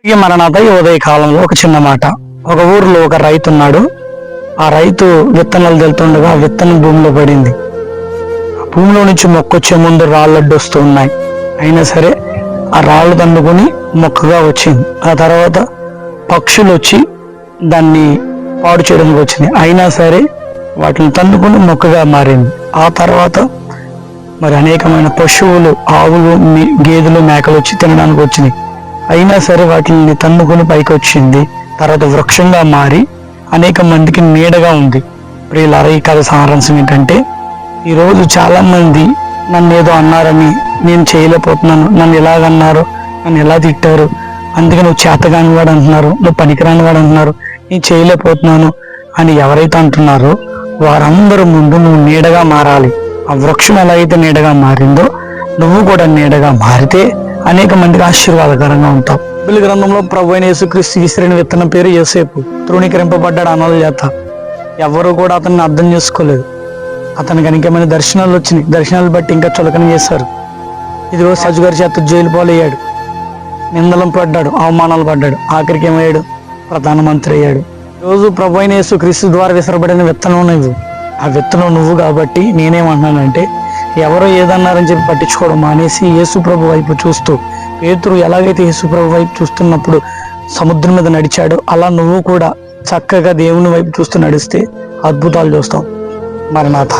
ఇక మరణాత ఈ ఉదయ కాలంలో ఒక చిన్న మాట. ఒక ఊరిలో ఒక రైతు ఉన్నాడు. ఆ రైతు విత్తనాలు తెలుతుండగా విత్తనం భూమిలో పడింది. భూమిలో నుంచి మొక్కొచ్చే ముందు రాళ్ళు అడ్డొస్తూ ఉన్నాయి. అయినా సరే ఆ రాళ్ళు దండుకొని మొక్కగా వచ్చింది. ఆ తర్వాత పక్షులు వచ్చి దాన్ని పాడు చేయడానికి వచ్చింది. అయినా సరే వాటిని తన్నుకొని మొక్కగా మారింది. ఆ తర్వాత మరి అనేకమైన పశువులు, ఆవులు, గేదెలు, మేకలు వచ్చి తినడానికి వచ్చినాయి. అయినా సరే వాటిని తన్నుకొని పైకి వచ్చింది. తర్వాత వృక్షంగా మారి అనేక మందికి నీడగా ఉంది. ప్రియులారా, ఈ కథ సారాంశం ఏంటంటే, ఈరోజు చాలా మంది నన్ను ఏదో అన్నారని నేను చేయలేకపోతున్నాను, నన్ను ఎలాగన్నారు, నన్ను ఎలా తిట్టారు, అందుకే నువ్వు చేతగాని వాడు అంటున్నారు, నువ్వు పనికిరాని వాడు అంటున్నారు, నేను చేయలేకపోతున్నాను అని ఎవరైతే అంటున్నారో వారందరి ముందు నువ్వు నీడగా మారాలి. ఆ వృక్షం ఎలా అయితే నీడగా మారిందో నువ్వు కూడా నీడగా మారితే అనేక మందికి ఆశీర్వాదకరంగా ఉంటావు. బైబిల్ గ్రంథంలో ప్రభువైన యేసుక్రీస్తు విసిరిన విత్తనం పేరు యోసేపు. తృణీకరింపబడ్డాడు అనాథ చేత. ఎవరు కూడా అతన్ని అర్థం చేసుకోలేదు. అతనికి అనేకమైన దర్శనాలు వచ్చినాయి. దర్శనాలు బట్టి ఇంకా చులకన చేశారు. ఇదిగో రాజుగారి చేత జైలు పాలయ్యాడు, నిందలం పడ్డాడు, అవమానాలు పడ్డాడు, ఆఖరికి ఏమయ్యాడు, ప్రధానమంత్రి అయ్యాడు. రోజు ప్రభువైన యేసుక్రీస్తు ద్వారా విసరబడిన విత్తనం నువ్వు. ఆ విత్తనం నువ్వు కాబట్టి నేనేమంటున్నానంటే, ఎవరో ఏదన్నారని చెప్పి పట్టించుకోవడం మానేసి యేసు ప్రభు వైపు చూస్తూ, పేతురు ఎలాగైతే యేసు ప్రభు వైపు చూస్తున్నప్పుడు సముద్రం మీద నడిచాడో అలా నువ్వు కూడా చక్కగా దేవుని వైపు చూస్తూ నడిస్తే అద్భుతాలు చూస్తావు. మరణాత.